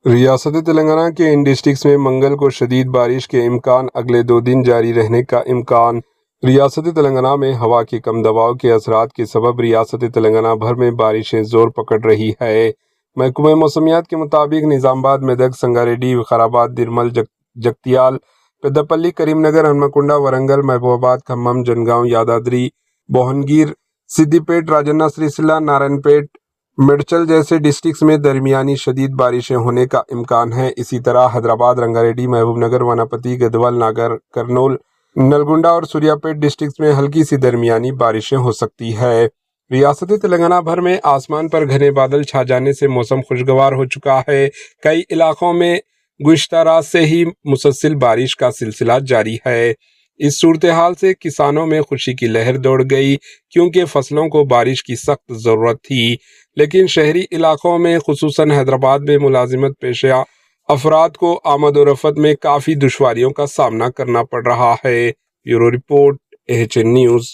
ریاست تلنگانہ کے ان ڈسٹرکٹس میں منگل کو شدید بارش کے امکان، اگلے 2 دن جاری رہنے کا امکان۔ ریاست تلنگانہ میں ہوا کے کم دباؤ کے اثرات کے سبب ریاست تلنگانہ بھر میں بارشیں زور پکڑ رہی ہے۔ محکمہ موسمیات کے مطابق نظام آباد، میدک، سنگاریڈی، وقارآباد، نرمل، جگتیال، پیداپلی، کریم نگر، ہنمکنڈا، ورنگل، محبوب آباد، کھمم، جنگاؤں، یادادری، بھوونگیر، سدی پیٹ، راجنا سریسیلا، نارائن پیٹ، میڈچل جیسے ڈسٹرکٹس میں درمیانی شدید بارشیں ہونے کا امکان ہے۔ اسی طرح حیدرآباد، رنگاریڈی، محبوب نگر، واناپتی، گدوال، ناگر کرنول، نلگنڈا اور سوریا پیٹ ڈسٹرکٹس میں ہلکی سی درمیانی بارشیں ہو سکتی ہے۔ ریاست تلنگانہ بھر میں آسمان پر گھنے بادل چھا جانے سے موسم خوشگوار ہو چکا ہے۔ کئی علاقوں میں گزشتہ رات سے ہی مسلسل بارش کا سلسلہ جاری ہے۔ اس صورتحال سے کسانوں میں خوشی کی لہر دوڑ گئی، کیونکہ فصلوں کو بارش کی سخت ضرورت تھی، لیکن شہری علاقوں میں خصوصاً حیدرآباد میں ملازمت پیشہ افراد کو آمد و رفت میں کافی دشواریوں کا سامنا کرنا پڑ رہا ہے۔ Bureau report, AHN news.